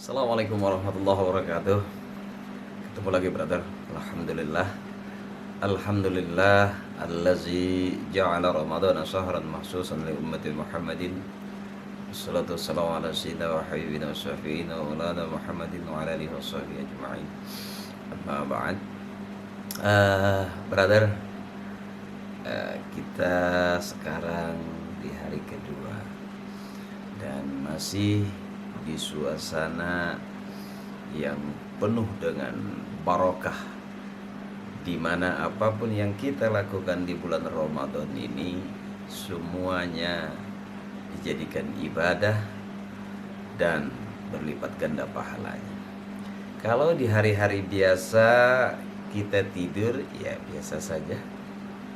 Assalamualaikum warahmatullahi wabarakatuh. Ketemu lagi brother. Alhamdulillah. Alhamdulillah allazi ja'ala ramadhana shahran mahsusan li ummati Muhammadin. Wassalatu wassalamu ala sayyidina wa habibina wa syafi'ina wa maulana Muhammadin wa ala alihi wa sahbihi ajma'in. Amma ba'd. Brother, kita sekarang di hari kedua dan masih di suasana yang penuh dengan barokah, di mana apapun yang kita lakukan di bulan Ramadan ini semuanya dijadikan ibadah dan berlipat ganda pahalanya. Kalau di hari-hari biasa kita tidur ya biasa saja,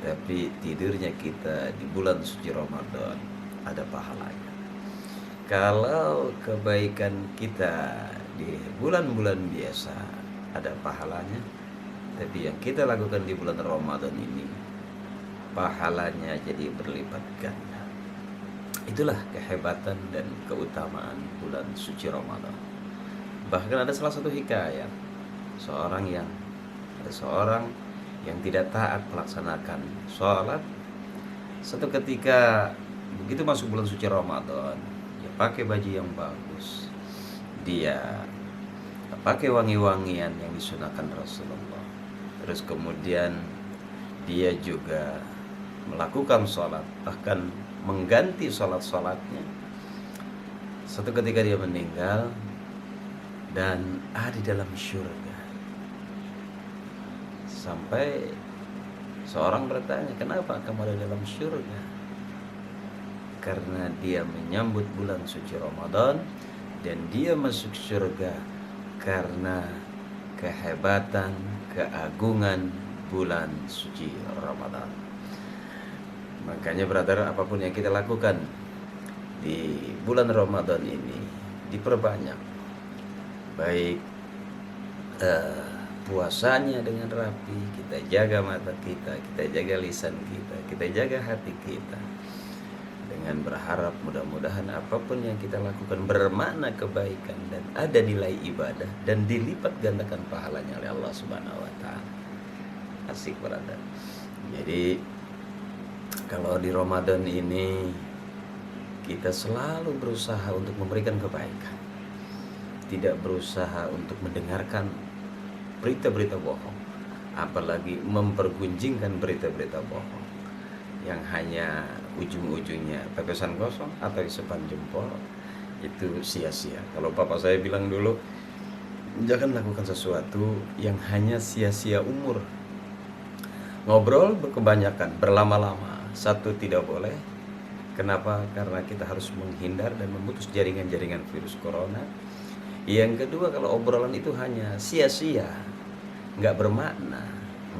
tapi tidurnya kita di bulan suci Ramadan ada pahalanya. Kalau kebaikan kita di bulan-bulan biasa ada pahalanya, tapi yang kita lakukan di bulan Ramadan ini pahalanya jadi berlipat ganda. Itulah kehebatan dan keutamaan bulan suci Ramadan. Bahkan ada salah satu hikayat seorang yang tidak taat melaksanakan sholat. Satu ketika begitu masuk bulan suci Ramadan, dia pakai baju yang bagus, dia pakai wangi-wangian yang disunahkan Rasulullah, terus kemudian dia juga melakukan sholat, bahkan mengganti sholat-sholatnya. Satu ketika dia meninggal dan ada di dalam syurga. Sampai seorang bertanya, kenapa kamu ada dalam syurga? Karena dia menyambut bulan suci Ramadan dan dia masuk surga karena kehebatan, keagungan bulan suci Ramadan. Makanya brother, apapun yang kita lakukan di bulan Ramadan ini diperbanyak, baik puasanya dengan rapi, kita jaga mata kita jaga lisan kita jaga hati kita, dengan berharap mudah-mudahan apapun yang kita lakukan bermakna kebaikan dan ada nilai ibadah dan dilipat gandakan pahalanya oleh Allah Subhanahu wa taala. Asik brother. Jadi kalau di Ramadan ini kita selalu berusaha untuk memberikan kebaikan, tidak berusaha untuk mendengarkan berita-berita bohong, apalagi mempergunjingkan berita-berita bohong yang hanya ujung-ujungnya pepesan kosong atau isepan jempol. Itu sia-sia. Kalau bapak saya bilang dulu, jangan lakukan sesuatu yang hanya sia-sia umur. Ngobrol berkebanyakan, berlama-lama, satu tidak boleh. Kenapa? Karena kita harus menghindar dan memutus jaringan-jaringan virus corona. Yang kedua, kalau obrolan itu hanya sia-sia, nggak bermakna,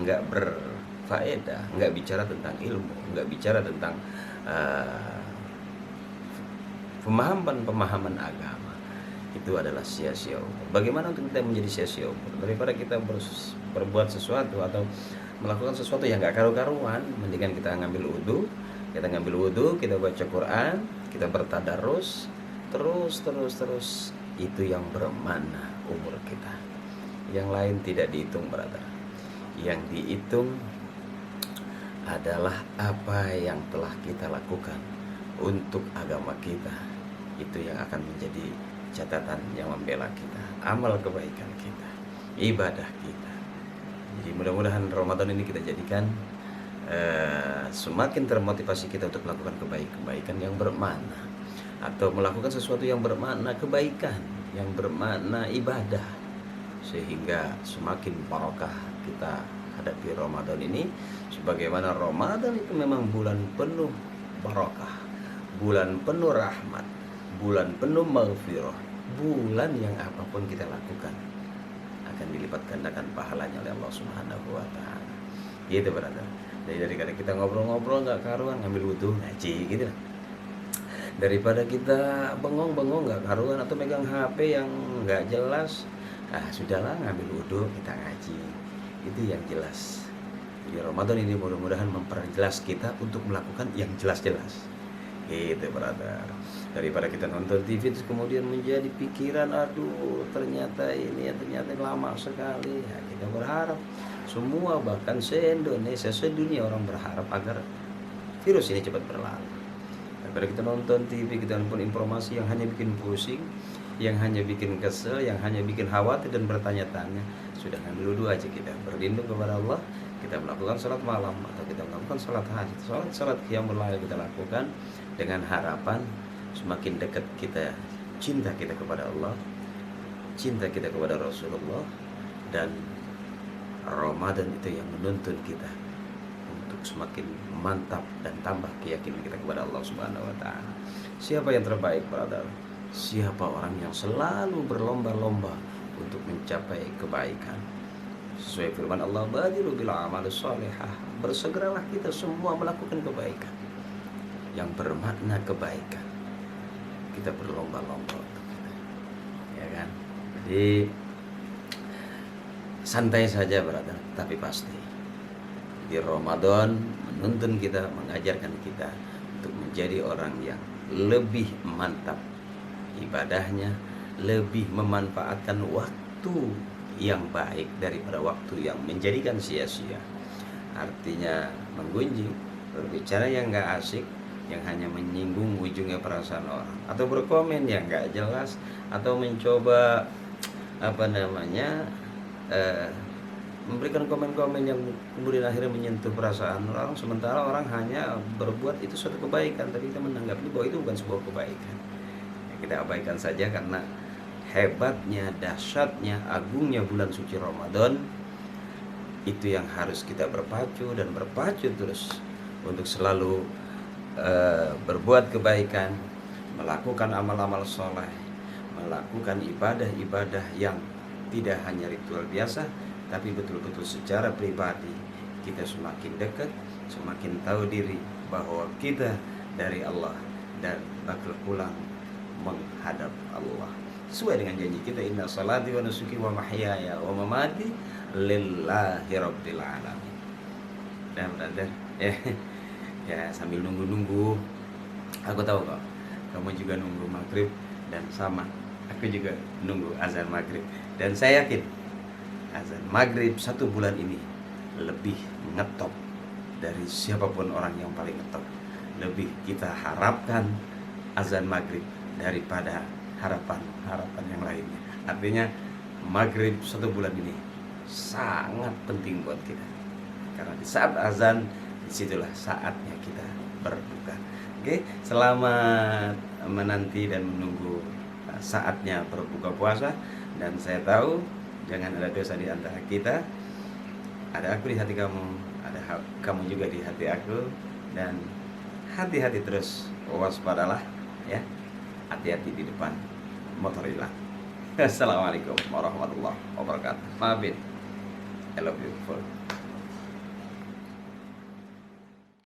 nggak berfaedah, nggak bicara tentang ilmu, nggak bicara tentang pemahaman agama, itu adalah sia-sia umur. Bagaimana untuk kita menjadi sia-sia umur? Daripada kita berbuat sesuatu atau melakukan sesuatu yang nggak karu-karuan, mendingan kita ngambil wudhu, kita baca Quran, kita bertadarus, terus itu yang bermakna umur kita. Yang lain tidak dihitung brother. Yang dihitung adalah apa yang telah kita lakukan untuk agama kita. Itu yang akan menjadi catatan yang membela kita, amal kebaikan kita, ibadah kita. Jadi mudah-mudahan Ramadan ini kita jadikan semakin termotivasi kita untuk melakukan kebaikan yang bermakna, atau melakukan sesuatu yang bermakna kebaikan, yang bermakna ibadah, sehingga semakin barokah kita hadapi Ramadan ini. Sebagaimana Ramadan itu memang bulan penuh barokah, bulan penuh rahmat, bulan penuh maghfirah, bulan yang apapun kita lakukan akan dilipat gandakan pahalanya oleh Allah Subhanahu wa taala. Gitu brother. Daripada kita ngobrol-ngobrol nggak karuan, ngambil wudhu ngaji gitu lah. Daripada kita bengong-bengong nggak karuan atau megang HP yang nggak jelas, sudahlah ngambil wudhu kita ngaji. Itu yang jelas. Di Ramadan ini mudah-mudahan memperjelas kita untuk melakukan yang jelas-jelas. Gitu brother. Daripada kita nonton TV terus kemudian menjadi pikiran, aduh ternyata ini ya, ternyata lama sekali ya, kita berharap semua, bahkan se-Indonesia, sedunia orang berharap agar virus ini cepat berlalu. Daripada kita nonton TV, kita nonton informasi yang hanya bikin pusing, yang hanya bikin kesel, yang hanya bikin khawatir dan bertanya-tanya, sudah dulu aja kita berlindung kepada Allah. Kita melakukan sholat malam atau kita melakukan sholat hajat, sholat qiyamul lail kita lakukan dengan harapan semakin dekat kita, cinta kita kepada Allah, cinta kita kepada Rasulullah, dan Ramadan itu yang menuntun kita untuk semakin mantap dan tambah keyakinan kita kepada Allah Subhanahu wa taala. Siapa yang terbaik, brother? Siapa orang yang selalu berlomba-lomba untuk mencapai kebaikan? Sesuai firman Allah, badiru bil a'malis shalihah. Bersegeralah kita semua melakukan kebaikan yang bermakna kebaikan. Kita berlomba-lomba untuk kita, ya kan? Jadi santai saja, brother, tapi pasti di Ramadan menuntun kita, mengajarkan kita untuk menjadi orang yang lebih mantap ibadahnya, lebih memanfaatkan waktu yang baik daripada waktu yang menjadikan sia-sia. Artinya menggunjing, berbicara yang gak asik, yang hanya menyinggung ujungnya perasaan orang, atau berkomen yang gak jelas, atau mencoba memberikan komen-komen yang kemudian akhirnya menyentuh perasaan orang, sementara orang hanya berbuat itu suatu kebaikan, tapi kita menanggapi bahwa itu bukan sebuah kebaikan. Ya, kita abaikan saja, karena hebatnya, dahsyatnya, agungnya bulan suci Ramadan itu yang harus kita berpacu dan berpacu terus untuk selalu berbuat kebaikan, melakukan amal-amal soleh, melakukan ibadah-ibadah yang tidak hanya ritual biasa, tapi betul-betul secara pribadi kita semakin dekat, semakin tahu diri bahwa kita dari Allah dan bakal pulang menghadap Allah. Sesuai dengan janji kita, inna salati wa nusuki wa mahyaya wa mamati lillahi rabbil alamin. Dan brother, ya sambil nunggu-nunggu, aku tahu kok kamu juga nunggu maghrib, dan sama aku juga nunggu azan maghrib. Dan saya yakin azan maghrib 1 bulan ini lebih ngetop dari siapapun orang yang paling ngetop. Lebih kita harapkan azan maghrib daripada harapan yang lainnya. Artinya maghrib 1 bulan ini sangat penting buat kita, karena di saat azan, disitulah saatnya kita berbuka. Oke, selamat menanti dan menunggu saatnya berbuka puasa. Dan saya tahu jangan ada dosa di antara kita. Ada aku di hati kamu, ada kamu juga di hati aku. Dan hati-hati terus, waspadalah ya. Hati-hati di depan motor hilang. Assalamualaikum warahmatullahi wabarakatuh. Maafin, I love you.